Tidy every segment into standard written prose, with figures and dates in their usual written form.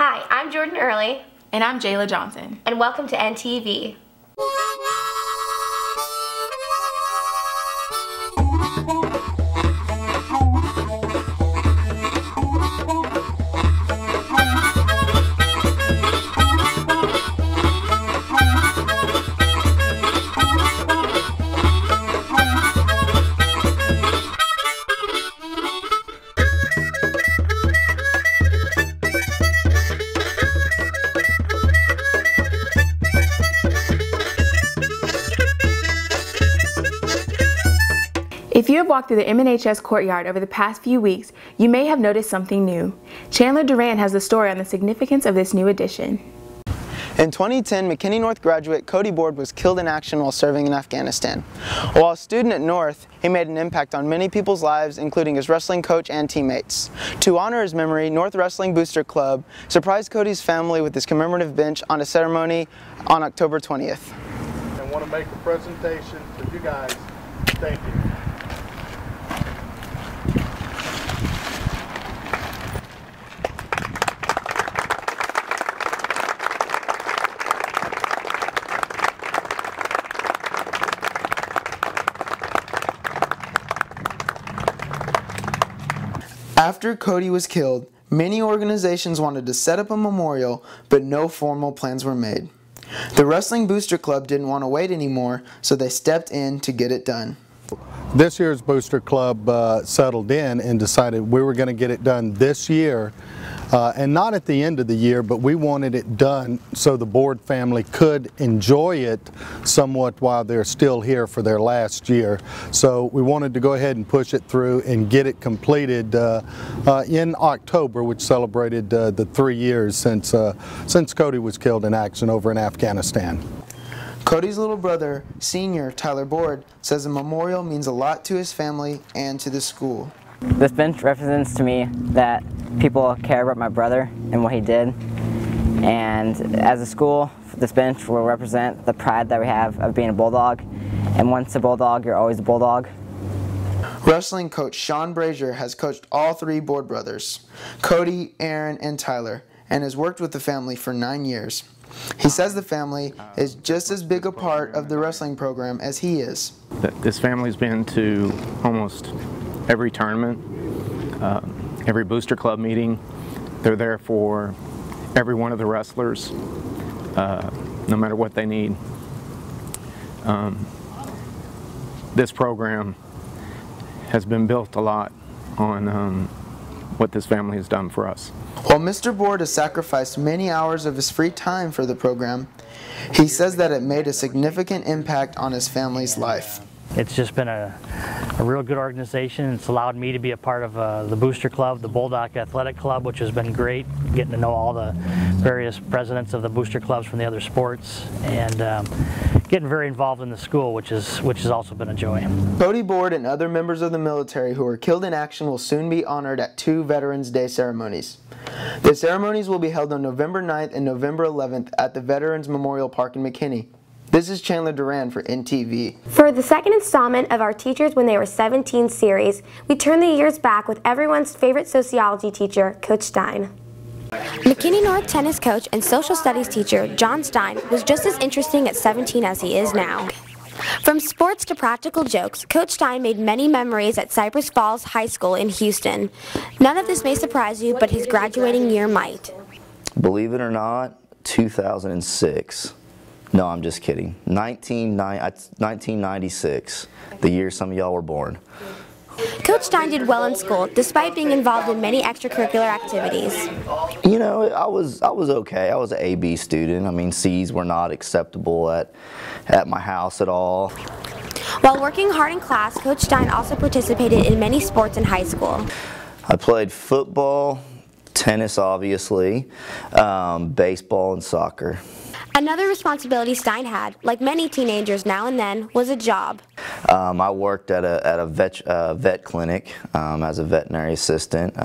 Hi, I'm Jordan Early. And I'm Jayla Johnson. And welcome to NTV. If you have walked through the MNHS courtyard over the past few weeks, you may have noticed something new. Chandler Duran has the story on the significance of this new addition. In 2010, McKinney North graduate Cody Board was killed in action while serving in Afghanistan. While a student at North, he made an impact on many people's lives, including his wrestling coach and teammates. To honor his memory, North Wrestling Booster Club surprised Cody's family with this commemorative bench on a ceremony on October 20th. I want to make a presentation for you guys. Thank you. After Cody was killed, many organizations wanted to set up a memorial, but no formal plans were made. The Wrestling Booster Club didn't want to wait anymore, so they stepped in to get it done. This year's Booster Club settled in and decided we were going to get it done this year, and not at the end of the year, but we wanted it done so the Board family could enjoy it somewhat while they're still here for their last year. So we wanted to go ahead and push it through and get it completed in October, which celebrated the 3 years since Cody was killed in action over in Afghanistan. Cody's little brother, senior Tyler Board, says the memorial means a lot to his family and to the school. This bench represents to me that people care about my brother and what he did. And as a school, this bench will represent the pride that we have of being a Bulldog. And once a Bulldog, you're always a Bulldog. Wrestling coach Sean Brazier has coached all three Board brothers, Cody, Aaron, and Tyler, and has worked with the family for 9 years. He says the family is just as big a part of the wrestling program as he is. This family's been to almost every tournament, every Booster Club meeting. They're there for every one of the wrestlers, no matter what they need. This program has been built a lot on what this family has done for us. While Mr. Board has sacrificed many hours of his free time for the program, he says that it made a significant impact on his family's life. It's just been a real good organization. It's allowed me to be a part of the Booster Club, the Bulldog Athletic Club, which has been great, getting to know all the various presidents of the Booster Clubs from the other sports, and getting very involved in the school, which has also been a joy. Cody Board and other members of the military who were killed in action will soon be honored at 2 Veterans Day ceremonies. The ceremonies will be held on November 9th and November 11th at the Veterans Memorial Park in McKinney. This is Chandler Duran for NTV. For the second installment of our Teachers When They Were 17 series, we turn the years back with everyone's favorite sociology teacher, Coach Stein. McKinney North tennis coach and social studies teacher John Stein was just as interesting at 17 as he is now. From sports to practical jokes, Coach Stein made many memories at Cypress Falls High School in Houston. None of this may surprise you, but his graduating year might. Believe it or not, 2006. No, I'm just kidding. 1996, the year some of y'all were born. Coach Stein did well in school, despite being involved in many extracurricular activities. You know, I was okay. I was an AB student. I mean, C's were not acceptable at my house at all. While working hard in class, Coach Stein also participated in many sports in high school. I played football, tennis obviously, baseball and soccer. Another responsibility Stein had, like many teenagers now and then, was a job. I worked at a vet clinic as a veterinary assistant.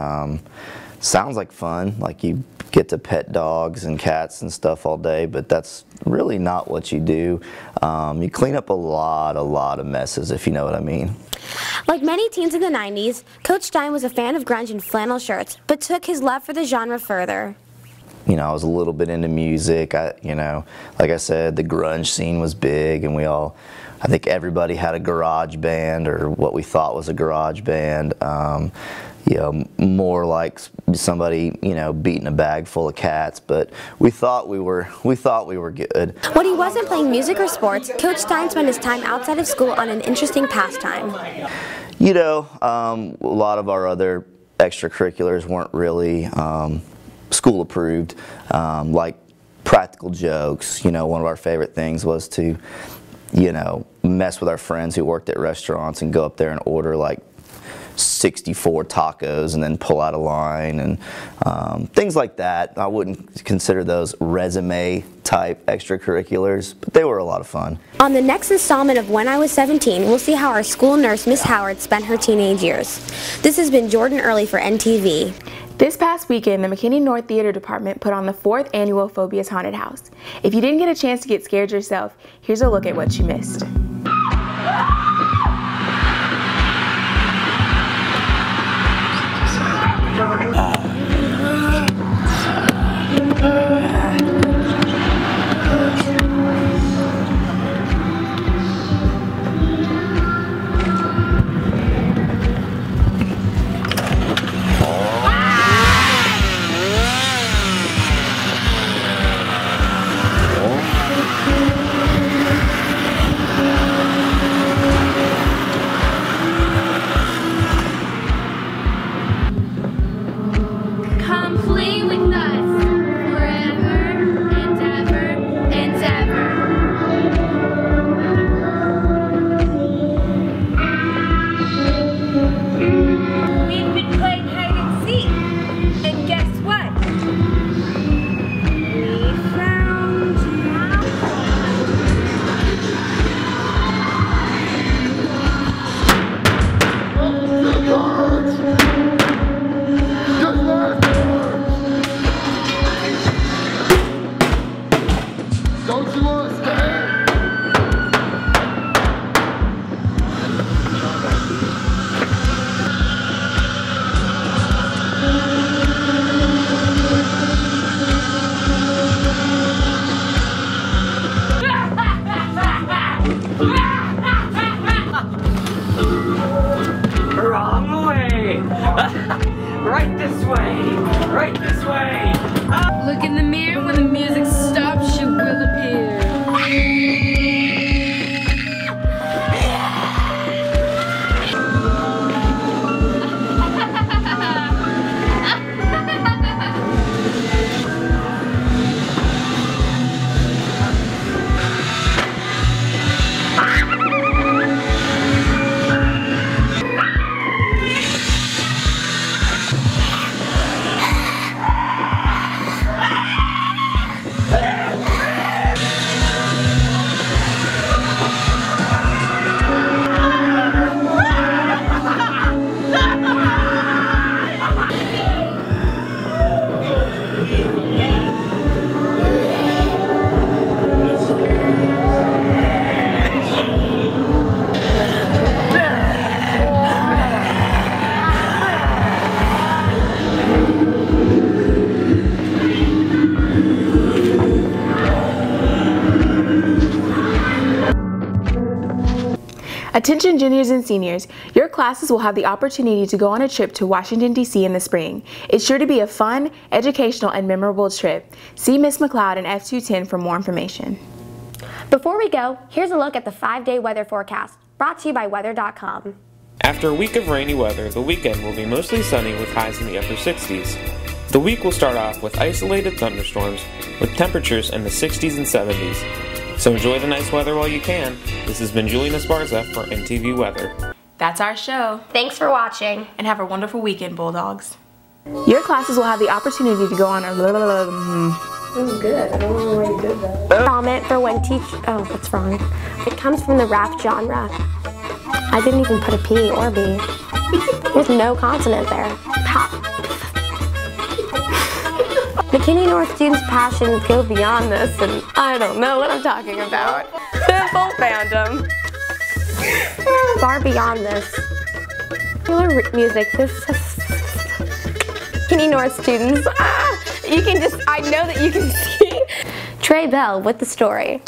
Sounds like fun, like you get to pet dogs and cats and stuff all day, but that's really not what you do. You clean up a lot of messes, if you know what I mean. Like many teens in the 90s, Coach Stein was a fan of grunge and flannel shirts, but took his love for the genre further. you know, I was a little bit into music. You know, like I said, the grunge scene was big, and I think everybody had a garage band, or what we thought was a garage band. You know, more like somebody, you know, beating a bag full of cats, but we thought we were good. When he wasn't playing music or sports, Coach Stein spent his time outside of school on an interesting pastime. You know, a lot of our other extracurriculars weren't really school approved, like practical jokes. You know, one of our favorite things was to, you know, mess with our friends who worked at restaurants and go up there and order like 64 tacos and then pull out a line and things like that. I wouldn't consider those resume type extracurriculars, but they were a lot of fun. On the next installment of When I Was 17, we'll see how our school nurse, Miss Howard, spent her teenage years. This has been Jordan Early for NTV. This past weekend, the McKinney North Theater Department put on the 4th annual Phobias Haunted House. If you didn't get a chance to get scared yourself, here's a look at what you missed. Right this way! Right this way! Look in the mirror, when the music stops, she will appear. Attention juniors and seniors, your classes will have the opportunity to go on a trip to Washington, D.C. in the spring. It's sure to be a fun, educational, and memorable trip. See Ms. McLeod in F210 for more information. Before we go, here's a look at the 5-day weather forecast, brought to you by weather.com. After a week of rainy weather, the weekend will be mostly sunny with highs in the upper 60s. The week will start off with isolated thunderstorms with temperatures in the 60s and 70s. So enjoy the nice weather while you can. This has been Julian Esparza for NTV Weather. That's our show. Thanks for watching. And have a wonderful weekend, Bulldogs. Your classes will have the opportunity to go on a That was good. I don't know why you did that. Comment for when oh, that's wrong. It comes from the rap genre. I didn't even put a P or B. There's no consonant there. Pop. McKinney North students' passions go beyond this, and I don't know what I'm talking about. Full fandom. Far beyond this. Popular music. This McKinney North students. You can just, I know that you can see. Trey Bell with the story.